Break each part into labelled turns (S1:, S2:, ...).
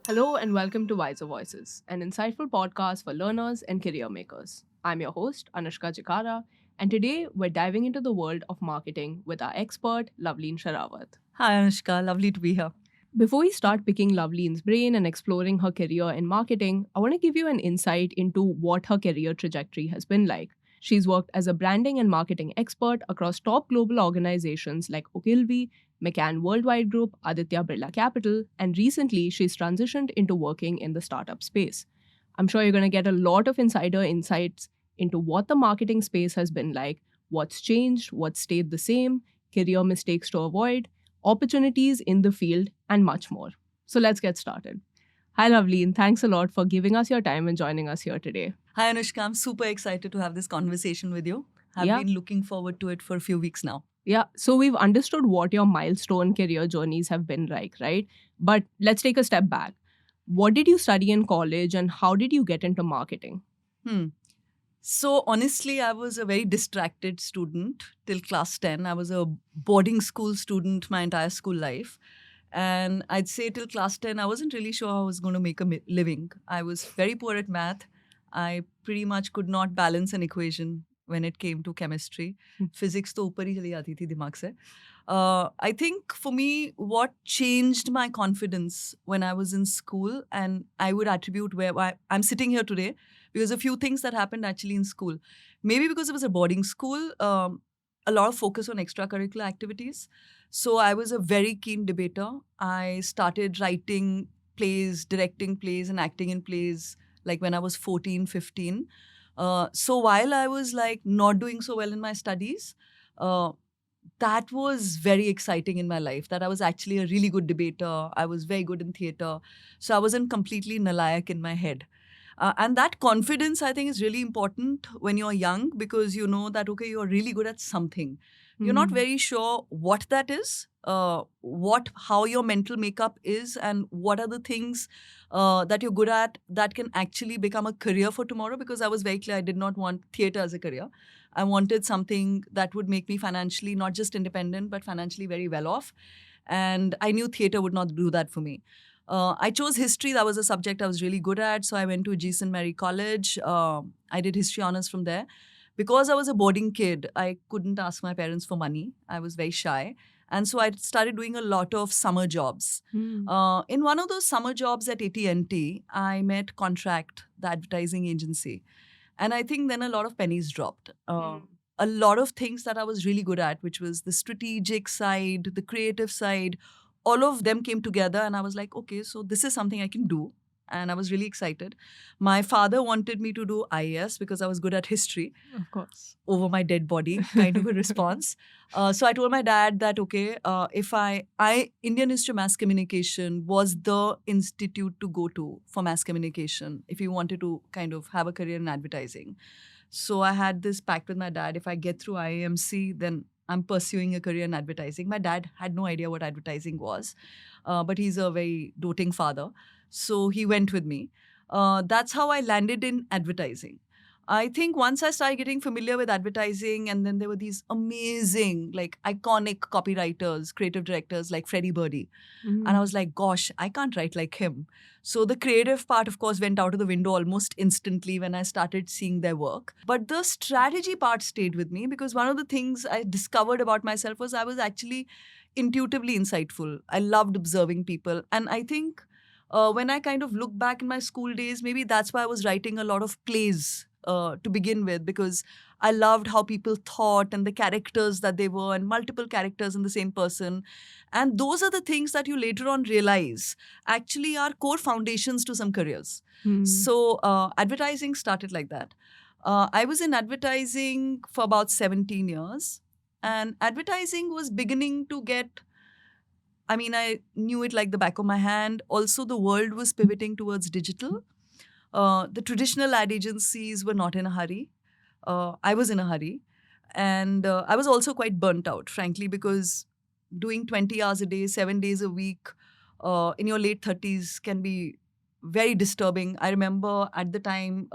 S1: Hello and welcome to Wiser Voices, an insightful podcast for learners and career makers. I'm your host, Anushka Chikara, and today we're diving into the world of marketing with our expert, Loveleen Sahrawat.
S2: Hi, Anushka. Lovely to be here.
S1: Before we start picking Loveleen's brain and exploring her career in marketing, I want to give you an insight into what her career trajectory has been like. She's worked as a branding and marketing expert across top global organizations like Ogilvy, McCann Worldwide Group, Aditya Birla Capital, and recently she's transitioned into working in the startup space. I'm sure you're going to get a lot of insider insights into what the marketing space has been like, what's changed, what's stayed the same, career mistakes to avoid, opportunities in the field, and much more. So let's get started. Hi, Loveleen. Thanks a lot for giving us your time and joining us here today.
S2: Hi, Anushka. I'm super excited to have this conversation with you. I've been looking forward to it for a few weeks now.
S1: Yeah, so we've understood what your milestone career journeys have been like, right? But let's take a step back. What did you study in college and how did you get into marketing?
S2: So, honestly, I was a very distracted student till class 10. I was a boarding school student my entire school life. And I'd say till class 10, I wasn't really sure how I was going to make a living. I was very poor at math. I pretty much could not balance an equation when it came to chemistry. Physics to upar hi chali aati thi dimag se. I think for me, what changed my confidence when I was in school, and I would attribute where I'm sitting here today, because a few things that happened actually in school. Maybe because it was a boarding school, a lot of focus on extracurricular activities. So I was a very keen debater. I started writing plays, directing plays, and acting in plays like when I was 14, 15. So while I was like not doing so well in my studies, that was very exciting in my life, that I was actually a really good debater. I was very good in theater. So I wasn't completely nalayak in my head. And that confidence, I think, is really important when you're young, because you know that, okay, you're really good at something. You're not very sure what that is, how your mental makeup is, and what are the things that you're good at that can actually become a career for tomorrow. Because I was very clear, I did not want theater as a career. I wanted something that would make me financially not just independent, but financially very well off. And I knew theater would not do that for me. I chose history. That was a subject I was really good at. So I went to G. St. Mary College. I did history honors from there. Because I was a boarding kid, I couldn't ask my parents for money. I was very shy. And so I started doing a lot of summer jobs. In one of those summer jobs at AT&T, I met Contract, the advertising agency. And I think then a lot of pennies dropped. A lot of things that I was really good at, which was the strategic side, the creative side, all of them came together, and I was like, okay, so this is something I can do. And I was really excited. My father wanted me to do IAS because I was good at history.
S1: Of course.
S2: Over my dead body kind of a response. So I told my dad that, okay, if Indian Institute of Mass Communication was the institute to go to for mass communication if you wanted to kind of have a career in advertising. So I had this pact with my dad. If I get through IAMC, then I'm pursuing a career in advertising. My dad had no idea what advertising was, but he's a very doting father. So he went with me. That's how I landed in advertising. I think once I started getting familiar with advertising, and then there were these amazing, like iconic copywriters, creative directors like Freddie Birdie. And I was like, gosh, I can't write like him. So the creative part, of course, went out of the window almost instantly when I started seeing their work. But the strategy part stayed with me, because one of the things I discovered about myself was I was actually intuitively insightful. I loved observing people. And I think when I kind of look back in my school days, maybe that's why I was writing a lot of plays to begin with, because I loved how people thought and the characters that they were, and multiple characters in the same person. And those are the things that you later on realize actually are core foundations to some careers. So advertising started like that. I was in advertising for about 17 years. And advertising was beginning to get, I mean, I knew it like the back of my hand. Also, the world was pivoting towards digital. The traditional ad agencies were not in a hurry. I was in a hurry. And I was also quite burnt out, frankly, because doing 20 hours a day, 7 days a week in your late 30s can be very disturbing. I remember at the time,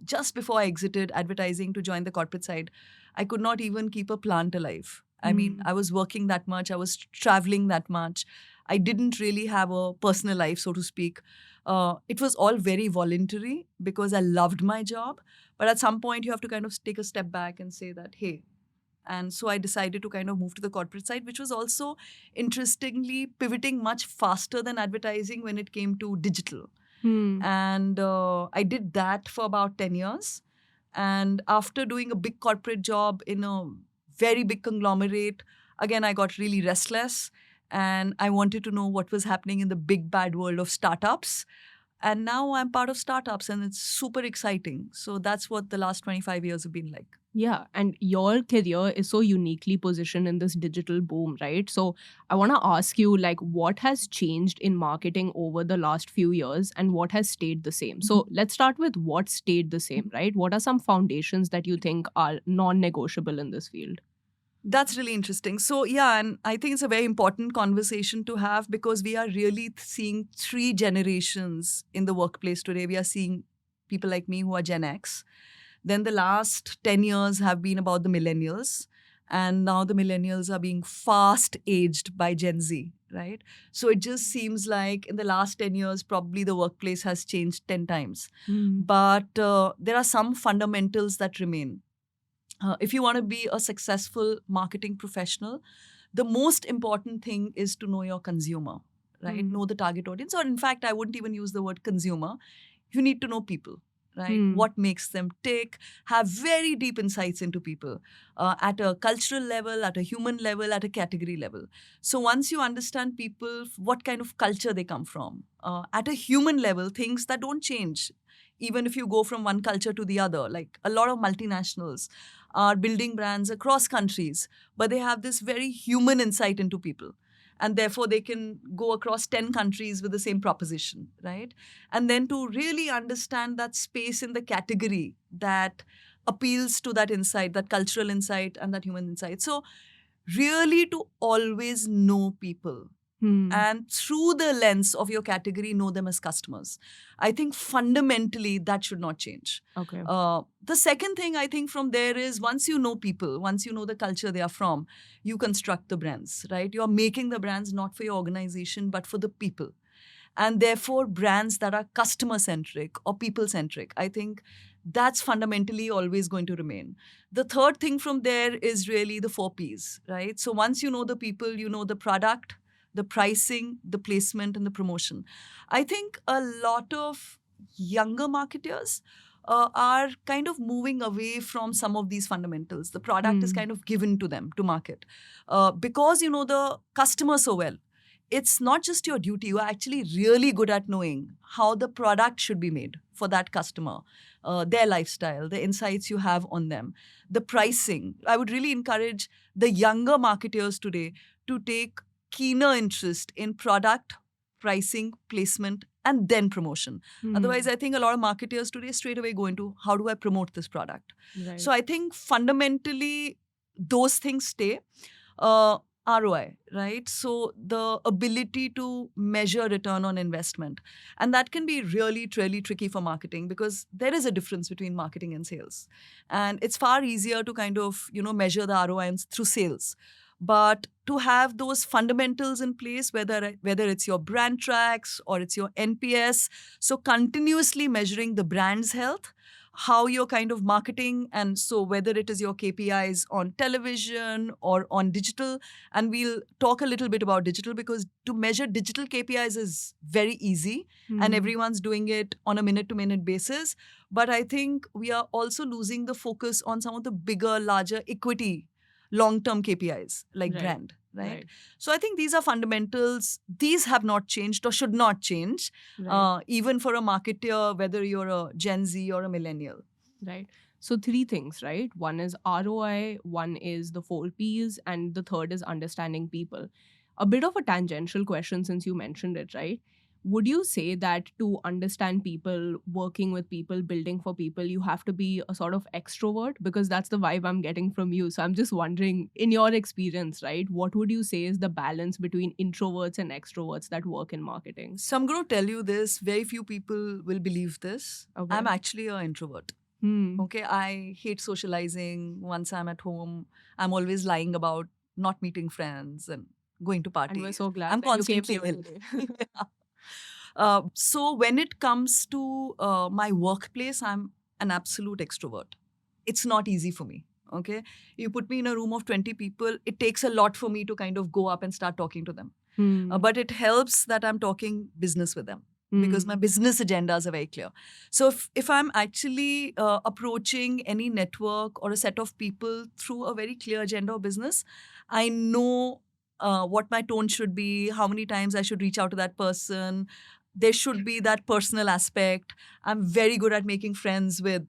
S2: just before I exited advertising to join the corporate side, I could not even keep a plant alive. I mean, I was working that much. I was traveling that much. I didn't really have a personal life, so to speak. It was all very voluntary because I loved my job. But at some point, you have to kind of take a step back and say that, hey, and so I decided to kind of move to the corporate side, which was also interestingly pivoting much faster than advertising when it came to digital. And I did that for about 10 years. And after doing a big corporate job in a very big conglomerate, again, I got really restless and I wanted to know what was happening in the big bad world of startups. And now I'm part of startups and it's super exciting. So that's what the last 25 years have been like.
S1: Yeah, and your career is so uniquely positioned in this digital boom, right? So I want to ask you, like, what has changed in marketing over the last few years and what has stayed the same? So let's start with what stayed the same, right? What are some foundations that you think are non-negotiable in this field?
S2: That's really interesting. So, yeah, and I think it's a very important conversation to have because we are really seeing three generations in the workplace today. We are seeing people like me who are Gen X. Then the last 10 years have been about the millennials. And now the millennials are being fast aged by Gen Z, right? So it just seems like in the last 10 years, probably the workplace has changed 10 times. But there are some fundamentals that remain. If you want to be a successful marketing professional, the most important thing is to know your consumer, right? Know the target audience. Or in fact, I wouldn't even use the word consumer. You need to know people, right? What makes them tick, have very deep insights into people at a cultural level, at a human level, at a category level. So once you understand people, what kind of culture they come from, at a human level, things that don't change, even if you go from one culture to the other, like a lot of multinationals are building brands across countries, but they have this very human insight into people. And therefore, they can go across 10 countries with the same proposition, right? And then to really understand that space in the category that appeals to that insight, that cultural insight and that human insight. So really to always know people. And through the lens of your category, know them as customers. I think fundamentally that should not change.
S1: Okay.
S2: The second thing I think from there is once you know people, once you know the culture they are from, you construct the brands, right? You're making the brands not for your organization, but for the people. And therefore, brands that are customer-centric or people-centric, I think that's fundamentally always going to remain. The third thing from there is really the 4 Ps, right? So once you know the people, you know the product, the pricing, the placement, and the promotion. I think a lot of younger marketers are kind of moving away from some of these fundamentals. The product is kind of given to them to market because you know the customer so well. It's not just your duty. You are actually really good at knowing how the product should be made for that customer, their lifestyle, the insights you have on them, the pricing. I would really encourage the younger marketers today to take keener interest in product, pricing, placement, and then promotion. Otherwise, I think a lot of marketers today straight away go into how do I promote this product?
S1: Right.
S2: So I think fundamentally those things stay. ROI, right? So the ability to measure return on investment. And that can be really, really tricky for marketing because there is a difference between marketing and sales. And it's far easier to kind of, measure the ROI through sales. But to have those fundamentals in place, whether it's your brand tracks or it's your NPS, so continuously measuring the brand's health, how you're kind of marketing, and so whether it is your KPIs on television or on digital, and we'll talk a little bit about digital because to measure digital KPIs is very easy and everyone's doing it on a minute-to-minute basis. But I think we are also losing the focus on some of the bigger, larger equity long-term KPIs like brand, right? So I think these are fundamentals. These have not changed or should not change, even for a marketer, whether you're a Gen Z or a millennial.
S1: Right. So 3 things, right? One is ROI, one is the 4 Ps, and the third is understanding people. A bit of a tangential question since you mentioned it, right? Would you say that to understand people, working with people, building for people, you have to be a sort of extrovert? Because that's the vibe I'm getting from you. So I'm just wondering, in your experience, right, what would you say is the balance between introverts and extroverts that work in marketing?
S2: So I'm going to tell you this. Very few people will believe this.
S1: Okay.
S2: I'm actually an introvert. Okay, I hate socializing. Once I'm at home, I'm always lying about not meeting friends and going to party.
S1: And we're so glad
S2: I'm
S1: that you came
S2: constantly
S1: here
S2: ill.
S1: today.
S2: So when it comes to my workplace, I'm an absolute extrovert. It's not easy for me. Okay. You put me in a room of 20 people, it takes a lot for me to kind of go up and start talking to them. But it helps that I'm talking business with them because my business agendas are very clear. So if I'm actually approaching any network or a set of people through a very clear agenda of business, I know what my tone should be, how many times I should reach out to that person. There should be that personal aspect. I'm very good at making friends with,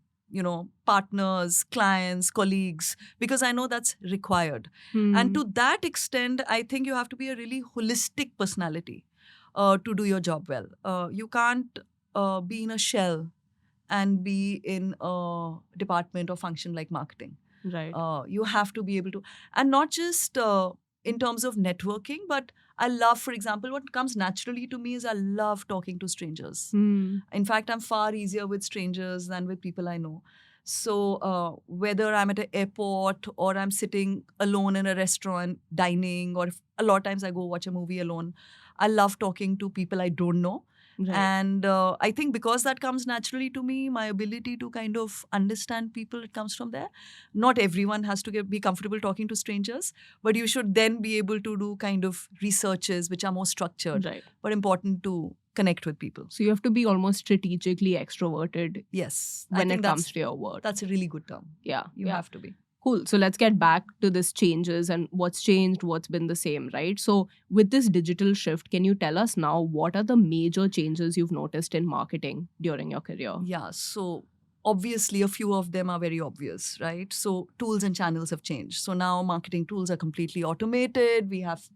S2: partners, clients, colleagues, because I know that's required. And to that extent, I think you have to be a really holistic personality to do your job well. You can't be in a shell and be in a department or function like marketing.
S1: Right.
S2: You have to be able to, and not just in terms of networking, but I love, for example, what comes naturally to me is I love talking to strangers. In fact, I'm far easier with strangers than with people I know. So whether I'm at an airport or I'm sitting alone in a restaurant dining, or if, a lot of times I go watch a movie alone, I love talking to people I don't know.
S1: Right.
S2: And I think because that comes naturally to me, my ability to kind of understand people, it comes from there. Not everyone has to be comfortable talking to strangers, but you should then be able to do kind of researches which are more structured,
S1: Right.
S2: but important to connect with people.
S1: So you have to be almost strategically extroverted
S2: Yes.
S1: when it comes to your work.
S2: That's a really good term.
S1: Yeah.
S2: You have to be.
S1: Cool. So let's get back to this changes and what's changed, what's been the same, right? So with this digital shift, can you tell us now what are the major changes you've noticed in marketing during your career?
S2: Yeah. So obviously, a few of them are very obvious, right? So tools and channels have changed. So now marketing tools are completely automated. We have,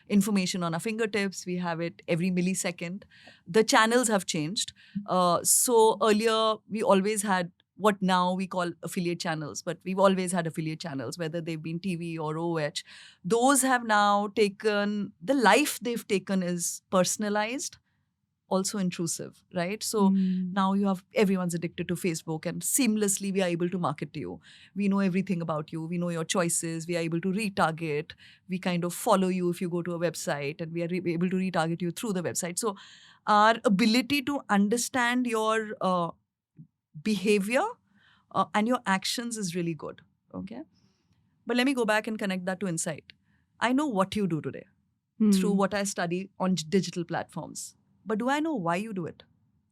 S2: information on our fingertips. We have it every millisecond. The channels have changed. So earlier, we always had what now we call affiliate channels, but we've always had affiliate channels, whether they've been TV or OH. Those have now taken, the life they've taken is personalized, also intrusive, right? So now everyone's addicted to Facebook, and seamlessly we are able to market to you. We know everything about you. We know your choices. We are able to retarget. We kind of follow you if you go to a website, and we are able to retarget you through the website. So our ability to understand your behavior and your actions is really good. Okay. But let me go back and connect that to insight. I know what you do today through what I study on digital platforms. But do I know why you do it?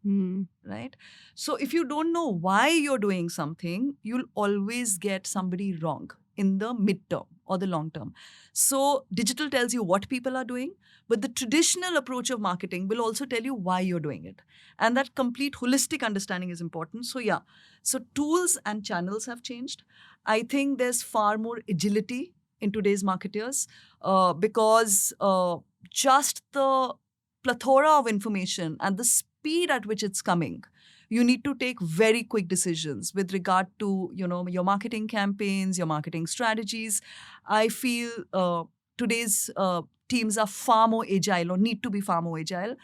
S2: Right? So if you don't know why you're doing something, you'll always get somebody wrong in the midterm or the long term. So digital tells you what people are doing, but the traditional approach of marketing will also tell you why you're doing it. And that complete holistic understanding is important. So yeah, so tools and channels have changed. I think there's far more agility in today's marketers because just the plethora of information and the speed at which it's coming, you need to take very quick decisions with regard to, your marketing campaigns, your marketing strategies. I feel today's teams are far more agile, or need to be far more agile.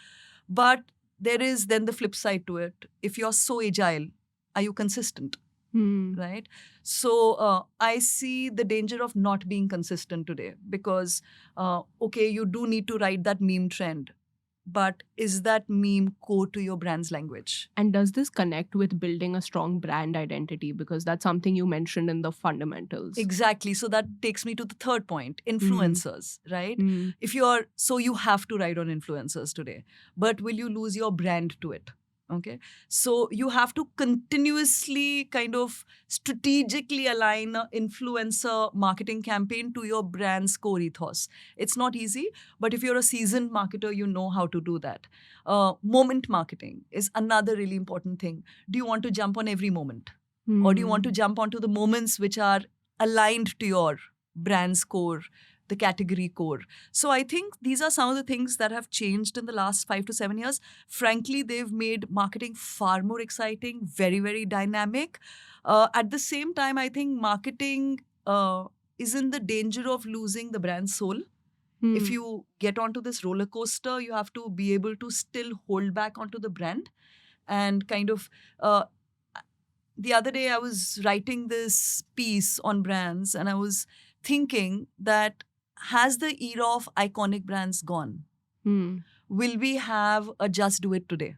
S2: But there is then the flip side to it. If you're so agile, are you consistent? Right? So I see the danger of not being consistent today because, you do need to ride that meme trend. But is that meme core to your brand's language?
S1: And does this connect with building a strong brand identity? Because that's something you mentioned in the fundamentals.
S2: Exactly. So that takes me to the third point, influencers, right? You have to ride on influencers today, but will you lose your brand to it? Okay. So you have to continuously kind of strategically align an influencer marketing campaign to your brand's core ethos. It's not easy, but if you're a seasoned marketer, you know how to do that. Moment marketing is another really important thing. Do you want to jump on every moment? Or do you want to jump onto the moments which are aligned to your brand's core, the category core? So I think these are some of the things that have changed in the last 5 to 7 years. Frankly, they've made marketing far more exciting, very, very dynamic. At the same time, I think marketing is in the danger of losing the brand soul. If you get onto this roller coaster, you have to be able to still hold back onto the brand and kind of... the other day, I was writing this piece on brands, and I was thinking that has the era of iconic brands gone? Will we have a Just Do It today?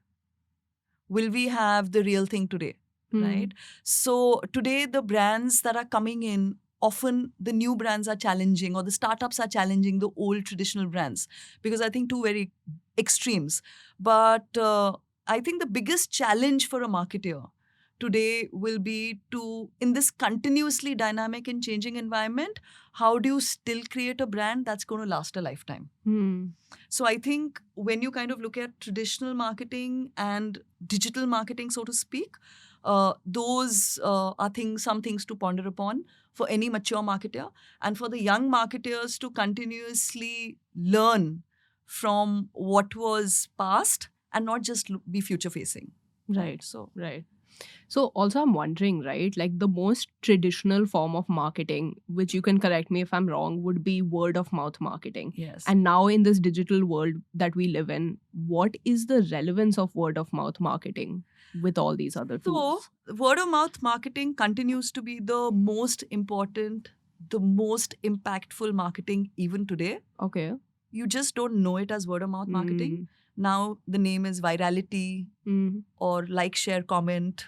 S2: Will we have the real thing today? Right? So today, the brands that are coming in, often the new brands are challenging, or the startups are challenging the old traditional brands, because I think two very extremes. But I think the biggest challenge for a marketer today will be to, in this continuously dynamic and changing environment, how do you still create a brand that's going to last a lifetime? So I think when you kind of look at traditional marketing and digital marketing, so to speak, those are some things to ponder upon for any mature marketer, and for the young marketers to continuously learn from what was past and not just be future facing.
S1: Right. So also I'm wondering, right, like the most traditional form of marketing, which you can correct me if I'm wrong, would be word of mouth marketing.
S2: Yes.
S1: And now in this digital world that we live in, what is the relevance of word of mouth marketing with all these other tools?
S2: So word of mouth marketing continues to be the most important, the most impactful marketing even today.
S1: Okay.
S2: You just don't know it as word of mouth marketing. Now the name is virality or like, share, comment,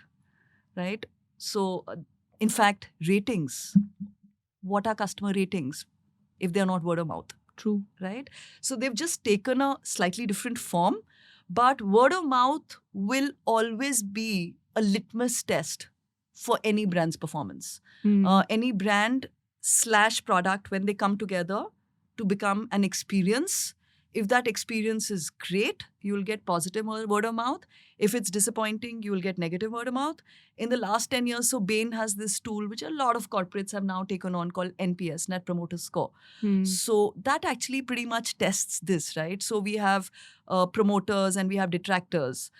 S2: right? So in fact, ratings. What are customer ratings if they're not word of mouth?
S1: True.
S2: Right? So they've just taken a slightly different form, but word of mouth will always be a litmus test for any brand's performance. Any brand / product, when they come together to become an experience, if that experience is great, you will get positive word of mouth. If it's disappointing, you will get negative word of mouth. In the last 10 years, so Bain has this tool, which a lot of corporates have now taken on, called NPS, Net Promoter Score. So that actually pretty much tests this, right? So we have promoters and we have detractors.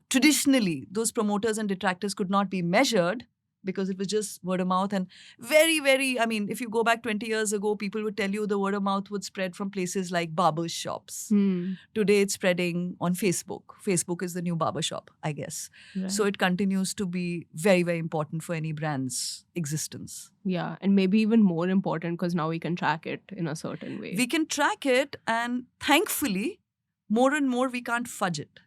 S2: Traditionally, those promoters and detractors could not be measured because it was just word of mouth. And very, very, I mean, if you go back 20 years ago, people would tell you the word of mouth would spread from places like barber shops. Today, it's spreading on Facebook. Facebook is the new barber shop, I guess.
S1: Right.
S2: So it continues to be very, very important for any brand's existence.
S1: Yeah, and maybe even more important because now we can track it in a certain way.
S2: We can track it, and thankfully, more and more we can't fudge it.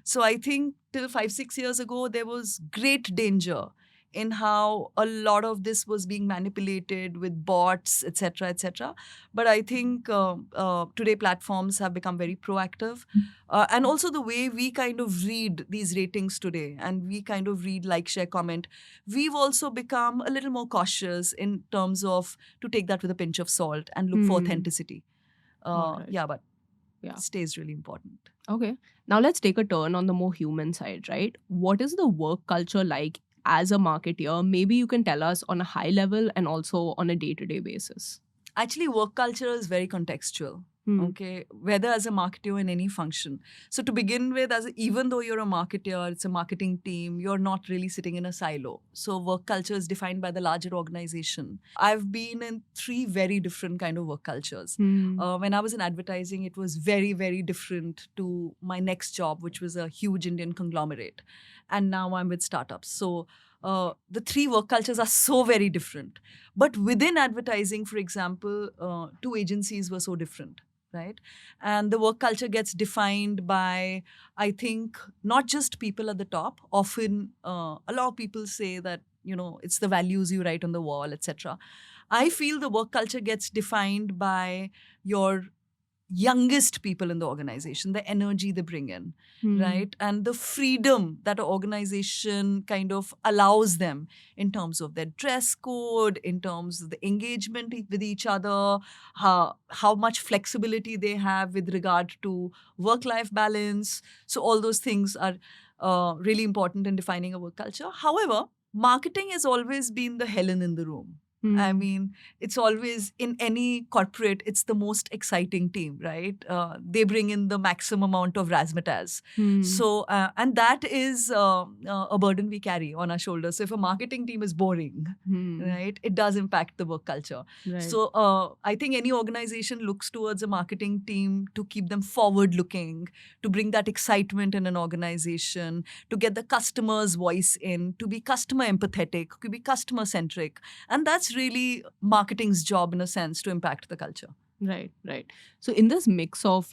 S2: So I think till 5-6 years ago, there was great danger in how a lot of this was being manipulated with bots, etc., etc. But I think today platforms have become very proactive. And also the way we kind of read these ratings today, and we kind of read like, share, comment, we've also become a little more cautious in terms of to take that with a pinch of salt and look for authenticity.
S1: Right.
S2: Yeah, but stays really important.
S1: Okay. Now let's take a turn on the more human side, right? What is the work culture like as a marketeer? Maybe you can tell us on a high level and also on a day-to-day basis.
S2: Actually, work culture is very contextual. Okay, whether as a marketer in any function. So to begin with, even though you're a marketer, it's a marketing team, you're not really sitting in a silo. So work culture is defined by the larger organization. I've been in 3 very different kind of work cultures. When I was in advertising, it was very, very different to my next job, which was a huge Indian conglomerate. And now I'm with startups. So the 3 work cultures are so very different. But within advertising, for example, 2 agencies were so different. Right? And the work culture gets defined by, I think, not just people at the top. Often, a lot of people say that, it's the values you write on the wall, etc. I feel the work culture gets defined by your youngest people in the organization, the energy they bring in, right? And the freedom that an organization kind of allows them in terms of their dress code, in terms of the engagement with each other, how much flexibility they have with regard to work-life balance. So all those things are really important in defining a work culture. However, marketing has always been the Helen in the room. I mean, it's always, in any corporate, it's the most exciting team, right? They bring in the maximum amount of razzmatazz. So, and that is a burden we carry on our shoulders. So if a marketing team is boring, right, it does impact the work culture.
S1: Right.
S2: So I think any organization looks towards a marketing team to keep them forward-looking, to bring that excitement in an organization, to get the customer's voice in, to be customer empathetic, to be customer-centric. And that's it's really marketing's job in a sense to impact the culture.
S1: Right, right. So in this mix of,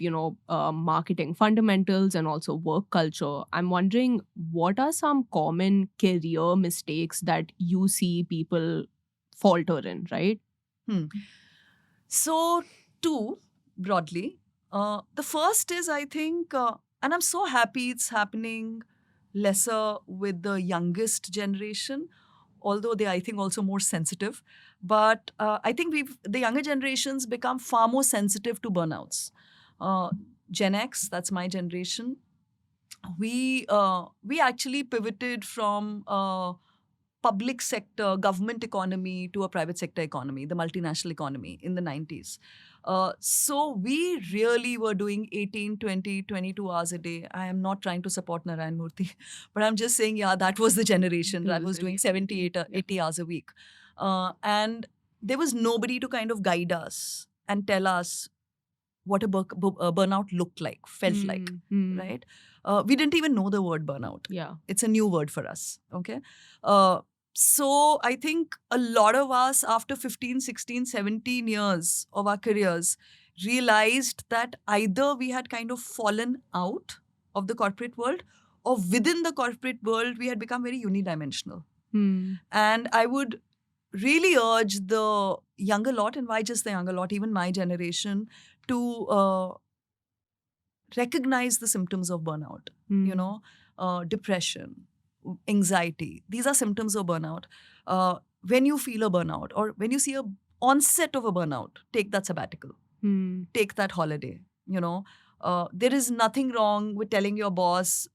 S1: marketing fundamentals and also work culture, I'm wondering what are some common career mistakes that you see people falter in, right?
S2: Hmm. So, two, broadly. The first is, I think, and I'm so happy it's happening lesser with the youngest generation, although they, I think, also more sensitive. But I think the younger generations become far more sensitive to burnouts. Uh, Gen X, that's my generation. We actually pivoted from public sector, government economy to a private sector economy, the multinational economy in the 90s. So we really were doing 18, 20, 22 hours a day. I am not trying to support Narayan Murthy, but I'm just saying, yeah, that was the generation that was doing 78, 80 hours a week. And there was nobody to kind of guide us and tell us what a burnout looked like, felt like, right? We didn't even know the word burnout.
S1: Yeah.
S2: It's a new word for us, okay? So I think a lot of us after 15, 16, 17 years of our careers realized that either we had kind of fallen out of the corporate world or within the corporate world, we had become very unidimensional. And I would really urge the younger lot, and why just the younger lot, even my generation, to recognize the symptoms of burnout, depression, anxiety. These are symptoms of burnout. When you feel a burnout or when you see a onset of a burnout, take that sabbatical, take that holiday. There is nothing wrong with telling your boss,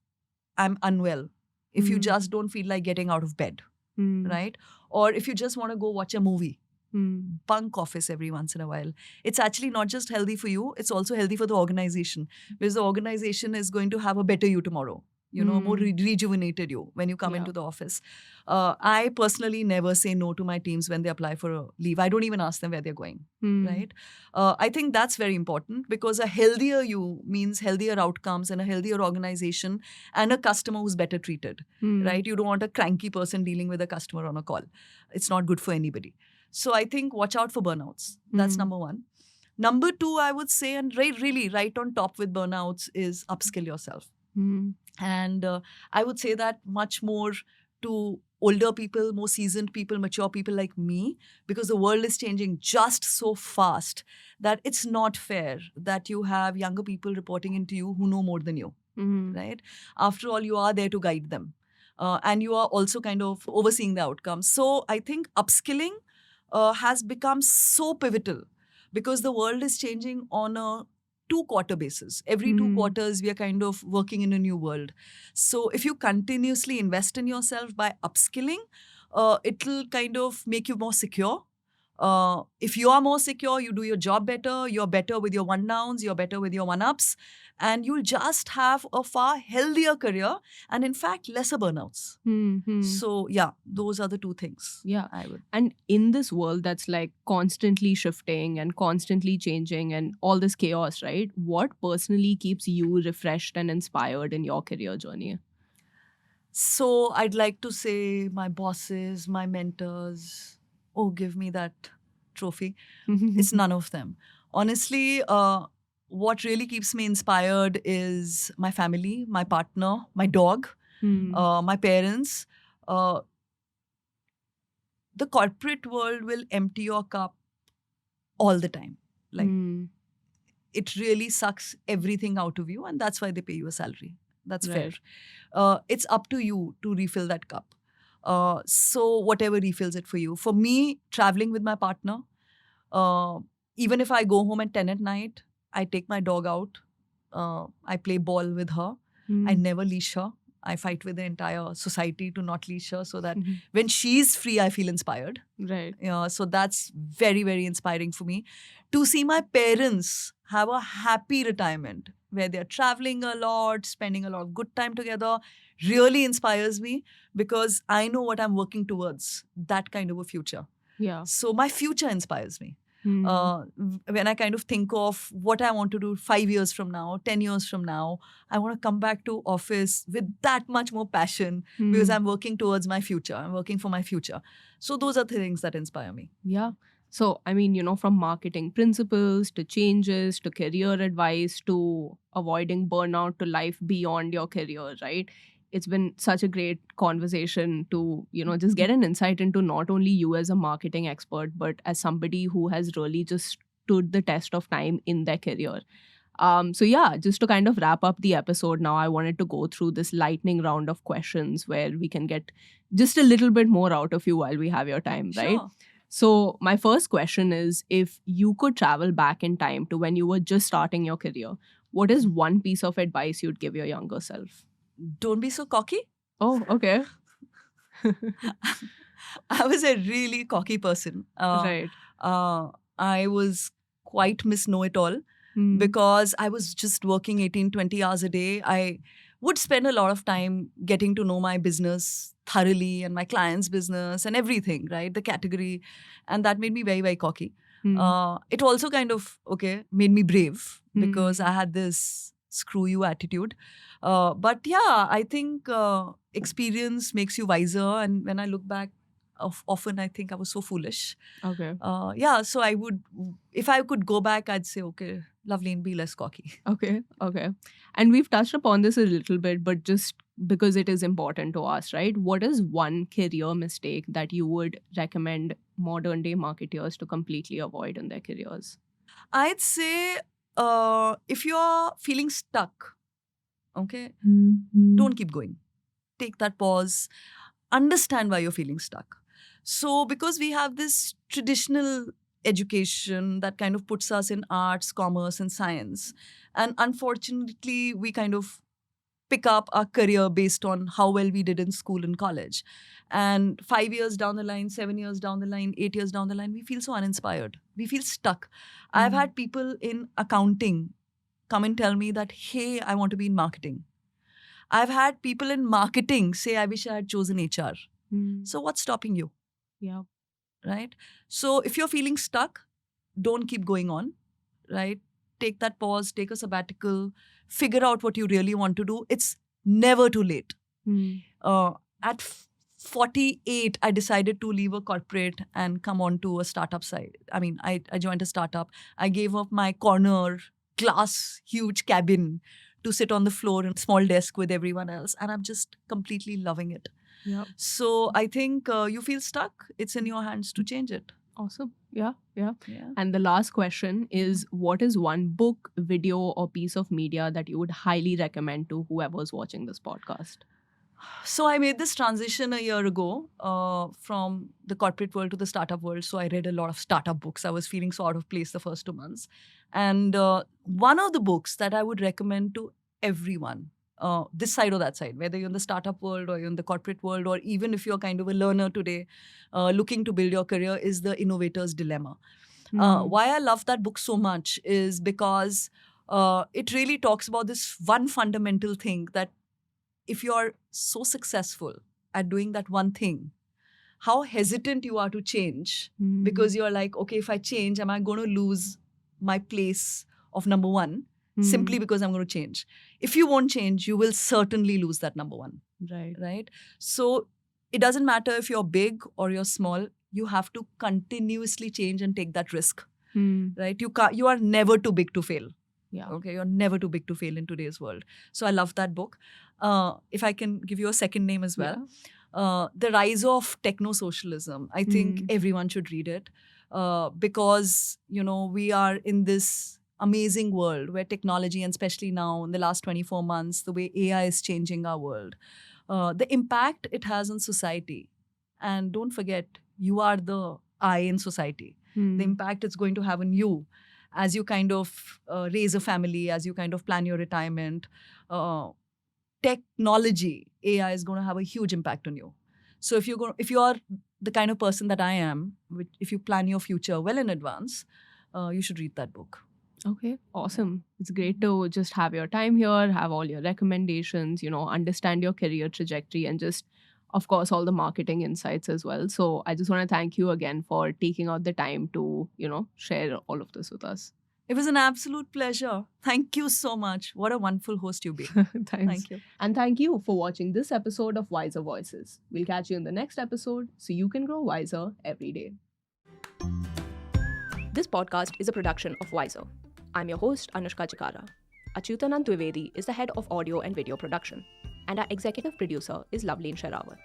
S2: I'm unwell, if you just don't feel like getting out of bed, right? Or if you just want to go watch a movie, bunk office every once in a while. It's actually not just healthy for you, it's also healthy for the organization, because the organization is going to have a better you tomorrow, more rejuvenated you when you come into the office. I personally never say no to my teams when they apply for a leave. I don't even ask them where they're going, right? I think that's very important, because a healthier you means healthier outcomes and a healthier organization and a customer who's better treated, right? You don't want a cranky person dealing with a customer on a call. It's not good for anybody. So I think watch out for burnouts. That's number one. Number two, I would say, and really right on top with burnouts, is upskill yourself. And I would say that much more to older people, more seasoned people, mature people like me, because the world is changing just so fast that it's not fair that you have younger people reporting into you who know more than you, right? After all, you are there to guide them. And you are also kind of overseeing the outcomes. So I think upskilling has become so pivotal, because the world is changing on a 2-quarter basis. Every 2 quarters, we are kind of working in a new world. So if you continuously invest in yourself by upskilling, it'll kind of make you more secure. If you are more secure, you do your job better, you're better with your one-downs, you're better with your one-ups, and you'll just have a far healthier career and, in fact, lesser burnouts. So, yeah, those are the two things.
S1: Yeah.
S2: I would.
S1: And in this world that's like constantly shifting and constantly changing and all this chaos, right? What personally keeps you refreshed and inspired in your career journey?
S2: So I'd like to say my bosses, my mentors, oh, give me that trophy. It's none of them. Honestly, what really keeps me inspired is my family, my partner, my dog, my parents. The corporate world will empty your cup all the time. Like, it really sucks everything out of you, and that's why they pay you a salary. That's fair. It's up to you to refill that cup. So whatever refills it for you. For me, traveling with my partner, even if I go home at 10 at night, I take my dog out. I play ball with her. I never leash her. I fight with the entire society to not leash her, so that when she's free, I feel inspired.
S1: Right.
S2: So that's very, very inspiring for me. To see my parents have a happy retirement where they're traveling a lot, spending a lot of good time together, really inspires me, because I know what I'm working towards, that kind of a future.
S1: Yeah.
S2: So my future inspires me. When I kind of think of what I want to do 5 years from now, 10 years from now, I want to come back to office with that much more passion because I'm working towards my future. I'm working for my future. So those are the things that inspire me.
S1: Yeah. So, I mean, from marketing principles to changes to career advice to avoiding burnout to life beyond your career, right? It's been such a great conversation to, just get an insight into not only you as a marketing expert, but as somebody who has really just stood the test of time in their career. So yeah, just to kind of wrap up the episode now, I wanted to go through this lightning round of questions where we can get just a little bit more out of you while we have your time, right?
S2: Sure.
S1: So my first question is, if you could travel back in time to when you were just starting your career, what is one piece of advice you'd give your younger self?
S2: Don't be so cocky.
S1: Oh, okay.
S2: I was a really cocky person.
S1: Right.
S2: I was quite Miss Know-it-all because I was just working 18, 20 hours a day. I would spend a lot of time getting to know my business thoroughly and my client's business and everything, right? The category. And that made me very, very cocky. It also kind of, made me brave because I had this screw you attitude. But yeah, I think experience makes you wiser. And when I look back, often I think I was so foolish.
S1: Okay.
S2: So I would, if I could go back, I'd say, okay, Loveleen, be less cocky.
S1: Okay. And we've touched upon this a little bit, but just because it is important to us, right? What is one career mistake that you would recommend modern day marketeers to completely avoid in their careers?
S2: I'd say if you're feeling stuck, don't keep going. Take that pause. Understand why you're feeling stuck. So because we have this traditional education that kind of puts us in arts, commerce, and science, and unfortunately, we kind of pick up our career based on how well we did in school and college. And 5 years down the line, 7 years down the line, 8 years down the line, we feel so uninspired. We feel stuck. I've had people in accounting come and tell me that, hey, I want to be in marketing. I've had people in marketing say, I wish I had chosen HR. So what's stopping you?
S1: Yeah.
S2: Right? So if you're feeling stuck, don't keep going on, right? Take that pause, take a sabbatical, figure out what you really want to do. It's never too late. At 48, I decided to leave a corporate and come on to a startup side. I mean, I joined a startup. I gave up my corner, glass, huge cabin to sit on the floor in a small desk with everyone else. And I'm just completely loving it.
S1: Yep.
S2: So I think you feel stuck. It's in your hands to change it.
S1: Awesome. Yeah. And the last question is, what is one book, video, or piece of media that you would highly recommend to whoever's watching this podcast?
S2: So I made this transition a year ago from the corporate world to the startup world. So I read a lot of startup books. I was feeling so out of place the first 2 months. And one of the books that I would recommend to everyone, this side or that side, whether you're in the startup world or you're in the corporate world, or even if you're kind of a learner today, looking to build your career, is The Innovator's Dilemma. Why I love that book so much is because it really talks about this one fundamental thing, that if you're so successful at doing that one thing, how hesitant you are to change, because you're like, okay, if I change, am I going to lose my place of number one simply because I'm going to change? If you won't change, you will certainly lose that number one. Right? So it doesn't matter if you're big or you're small, you have to continuously change and take that risk. Right? You are never too big to fail.
S1: Yeah.
S2: Okay, you're never too big to fail in today's world. So I love that book. If I can give you a second name as well. The Rise of Techno-Socialism. I think everyone should read it because, we are in this amazing world where technology, and especially now in the last 24 months, the way AI is changing our world, the impact it has on society. And don't forget, you are the I in society. The impact it's going to have on you as you kind of raise a family, as you kind of plan your retirement. Technology, AI is going to have a huge impact on you. So if you are the kind of person that I am, if you plan your future well in advance, you should read that book.
S1: Okay, awesome. It's great to just have your time here, have all your recommendations, understand your career trajectory, and just of course, all the marketing insights as well. So I just want to thank you again for taking out the time to, share all of this with us.
S2: It was an absolute pleasure. Thank you so much. What a wonderful host you've been.
S1: Thanks.
S2: Thank you.
S1: And thank you for watching this episode of Wiser Voices. We'll catch you in the next episode so you can grow wiser every day. This podcast is a production of Wiser. I'm your host, Anushka Chikara. Achyutanand Dwivedi is the head of audio and video production, and our executive producer is Loveleen Sahrawat.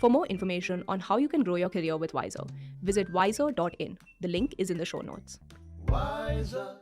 S1: For more information on how you can grow your career with Wiser, visit wiser.in. The link is in the show notes.
S3: Wiser.